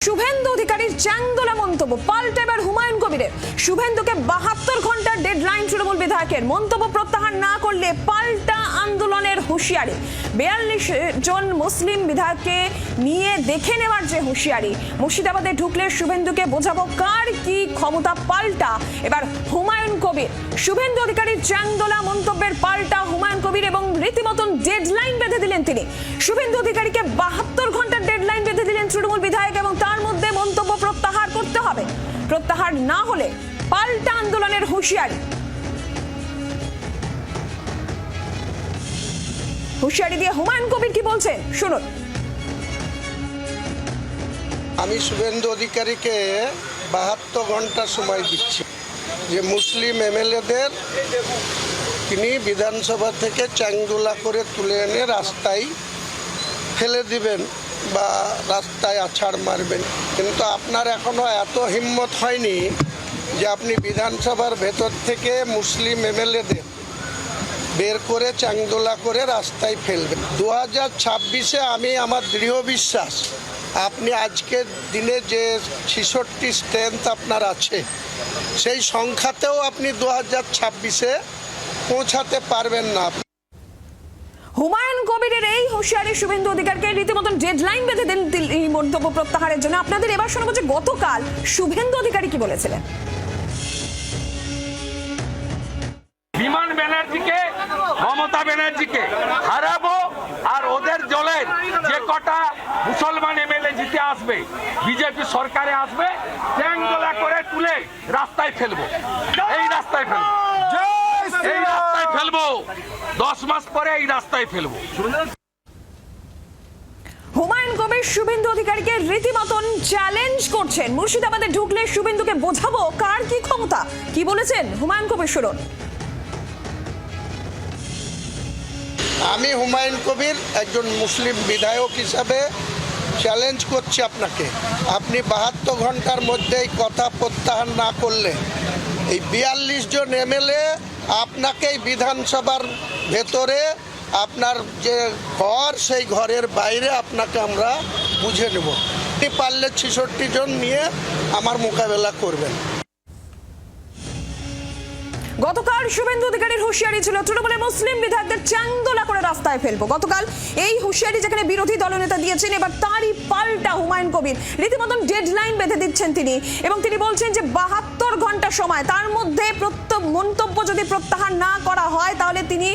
শুভেন্দু অধিকারীর চ্যাংদোলা মন্তব্য পাল্টে এবার হুমায়ুন কবিরের। শুভেন্দুকে 72 ঘন্টার ডেডলাইন তৃণমূল বিধায়কের, মন্তব্য প্রত্যাহার না করলে পাল্টা আন্দোলনের হুঁশিয়ারি। 42 জন মুসলিম বিধায়ককে নিয়ে দেখে নেওয়ার যে হুঁশিয়ারি। মুর্শিদাবাদে ঢুকলে শুভেন্দুকে বোঝাবো কার কি ক্ষমতা, পাল্টা এবার হুমায়ুন কবির। শুভেন্দু অধিকারীর চ্যাংদোলা মন্তব্যের পাল্টা হুমায়ুন কবির এবং রীতিমতন ডেডলাইন বেঁধে দিলেন তিনি। শুভেন্দু অধিকারীকে 72 ঘন্টার ডেডলাইন বেঁধে দিলেন তৃণমূল বিধায়ক এবং তার মধ্যে মন্তব্য প্রত্যাহার করতে হবে। প্রত্যাহার না হলে পাল্টা আন্দোলনের হুঁশিয়ারি। হুঁশিয়ারি দিয়ে হুমায়ুন কবির কি বলছেন শুনুন। আমি শুভেন্দু অধিকারীকে 72 ঘন্টা সময় দিচ্ছি যে মুসলিম এমএলএদের তিনি বিধানসভা থেকে চ্যাংদোলা করে তুলে এনে রাস্তায় ফেলে দিবেন বা রাস্তায় আছাড় মারবেন। কিন্তু আপনার এখনো এত হিম্মত হয়নি যে আপনি বিধানসভার ভেতর থেকে মুসলিম এমএলএদের বের করে চ্যাংদোলা করে রাস্তায় ফেলবেন। 2026-এ আমি আমার দৃঢ় বিশ্বাস আপনি আজকের দিনে যে 66 স্ট্রেংথ আপনার আছে সেই সংখ্যাতেও আপনি 2026-এ পৌঁছাতে পারবেন না। হুমায়ুন কবিরের এই হুঁশিয়ারি শুভেন্দু অধিকারকে রীতিমতন ডেডলাইন বেঁধে দিলেন এই মন্তব্য প্রত্যাহারের জন্য। আপনাদের এবার শোনাবো যে গতকাল শুভেন্দু অধিকারী কি বলেছিলেন। বিমান ব্যানার্জিকে, মমতা ব্যানার্জিকে হারাবো আর ওদের দলের যে কটা মুসলমান এমএলএ জিতে আসবে, বিজেপি সরকারে আসবে, চ্যাংদোলা করে তুলে রাস্তায় ফেলবো। এই রাস্তায় ফেলবো, এই রাস্তায় ফেলবো, 10 মাস পরে এই রাস্তায় ফেলবো। হুমায়ুন কবির শুভেন্দু অধিকারীকে রীতিমতন চ্যালেঞ্জ করছেন। মুর্শিদাবাদে ঢুকলে শুভেন্দুকে বোঝাবো কার কি ক্ষমতা, কি বলেছেন হুমায়ুন কবির শুনুন। আমি হুমায়ুন কবির একজন মুসলিম বিধায়ক হিসাবে চ্যালেঞ্জ করছি আপনাকে, আপনি 72 ঘন্টার মধ্যেই কথা প্রত্যাহার না করলে এই 42 জন এমএলএ আপনাকেই বিধানসভার ভেতরে আপনার যে ঘর সেই ঘরের বাইরে আপনাকে আমরা বুঝে নেব। আপনি পারলে 66 জন নিয়ে আমার মোকাবেলা করবেন। গতকাল শুভেন্দু অধিকারীর হুঁশিয়ারি ছিল তৃণমূলের মুসলিম বিধায়কদের চ্যাংদোলা করে রাস্তায় ফেলবো। গতকাল এই হুঁশিয়ারি যেখানে বিরোধী দলনেতা দিয়েছেন, এবার তারই পাল্টা হুমায়ুন কবির রীতিমতন ডেডলাইন বেঁধে দিচ্ছেন তিনি এবং তিনি বলছেন যে 72 ঘন্টা সময়, তার মধ্যে মন্তব্য যদি প্রত্যাহার না করা হয় তাহলে তিনি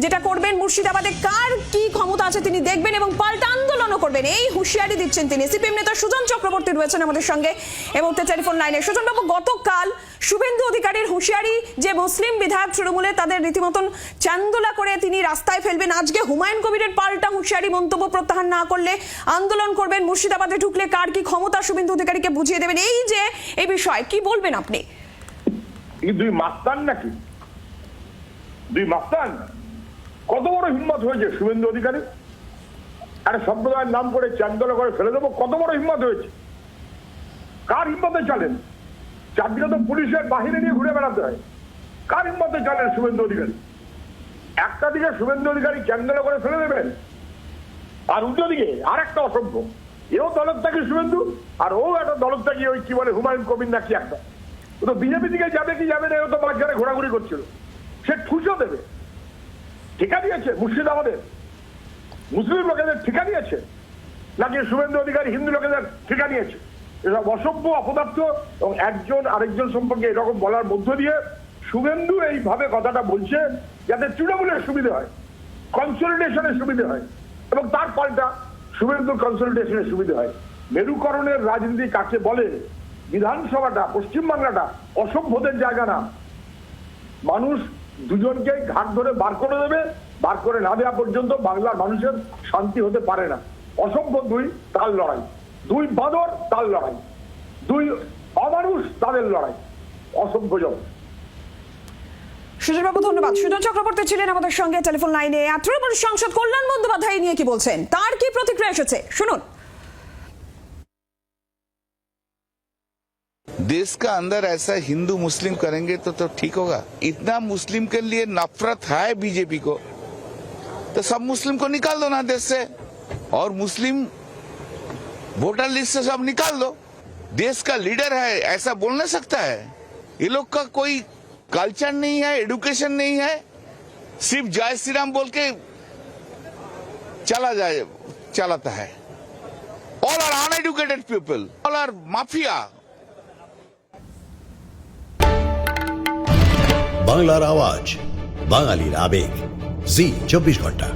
যেটা করবেন, মুর্শিদাবাদে কার কি ক্ষমতা আছে তিনি দেখবেন এবং পাল্টা আন্দোলনও করবেন। এই হুঁশিয়ারি দিচ্ছেন তিনি। সিপিএম নেতা সুজন চক্রবর্তী রয়েছেন আমাদের সঙ্গে এই মুহূর্তে টেলিফোন লাইনে। সুজনবাবু, গতকাল শুভেন্দু অধিকারীর হুঁশিয়ারি যে মুসলিম বিধায়ক তৃণমূলে তাদের রীতিমতন চ্যাংদোলা করে তিনি রাস্তায় ফেলবেন, আজকে হুমায়ুন কবিরের পাল্টা হুঁশিয়ারি, মন্তব্য প্রত্যাহার না করলে আন্দোলন করবেন, মুর্শিদাবাদে ঢুকলে কার কি ক্ষমতা শুভেন্দু অধিকারীকে বুঝিয়ে দেবেন। এই যে এই বিষয় কি বলবেন আপনি? দুই মাস্তান নাকি? দুই মাস্তান? কত বড় হিম্মত হয়েছে শুভেন্দু অধিকারী? আরে সম্প্রদায়ের নাম করে চ্যাংদোলা করে ফেলে দেবো, কত বড় হিম্মত হয়েছে? কার হিম্মতে চলেন? চারদিকে তো পুলিশের বাহিনী নিয়ে ঘুরে বেড়াতে হয়। কার হিম্মতে চলেন শুভেন্দু অধিকারী? একটা দিকে শুভেন্দু অধিকারী চ্যাংদোলা করে ফেলে দেবেন, আর উল্টো দিকে আর একটা অসভ্য, এও দলের থাকি শুভেন্দু আর ও একটা দলের থাকি ওই কি বলে হুমায়ুন কবির নাকি একটা। ও তো বিজেপি দিকে যাবে কি যাবে না, ও তো মাঝখানে ঘোরাঘুরি করছিল। সে ঠুসো দেবে। ঠিকা দিয়েছে মুর্শিদাবাদের মুসলিম লোকেদের ঠিকা দিয়েছে নাকি শুভেন্দু অধিকারী হিন্দু লোকেদের ঠিকা নিয়েছে? এসব অসভ্য অপদার্থ এবং একজন আরেকজন সম্পর্কে এরকম বলার মধ্য দিয়ে শুভেন্দু এইভাবে কথাটা বলছে যাতে তৃণমূলের সুবিধা হয়, কনসলিডেশনের সুবিধা হয় এবং তার পাল্টা শুভেন্দুর কনসলিডেশনের সুবিধা হয়। মেরুকরণের রাজনীতি কাকে বলে? বিধানসভাটা, পশ্চিমবাংলাটা অসভ্যদের জায়গা না। মানুষ দুজনকে ঘাট ধরে বার করে দেবে, বার করে না দেওয়া পর্যন্ত বাংলার মানুষের শান্তি হতে পারে না। অসভ্য দুই তার লড়াই, দুই বাঁদর তার লড়াই, দুই অমানুষ তাদের লড়াই, অসভ্যজন। সুজনবাবু ধন্যবাদ। সুজন চক্রবর্তী ছিলেন আমাদের সঙ্গে টেলিফোন লাইনে। তৃণমূল সাংসদ কল্যাণ বন্দ্যোপাধ্যায় নিয়ে কি বলছেন, তার কি প্রতিক্রিয়া এসেছে শুনুন। देश का अंदर ऐसा हिंदू मुस्लिम करेंगे तो ठीक होगा? इतना मुस्लिम के लिए नफरत है बीजेपी को, तो सब मुस्लिम को निकाल दो ना देश से। और मुस्लिम वोटर लिस्ट से सब निकाल दो। देश का लीडर है ऐसा बोल नहीं सकता है। ये लोग का कोई कल्चर नहीं है, एडुकेशन नहीं है, सिर्फ जय श्री राम बोल के चलाता है। All are uneducated people, all are mafia. বাংলার আওয়াজ, বাঙালির আবেগ, জি 24 ঘন্টা।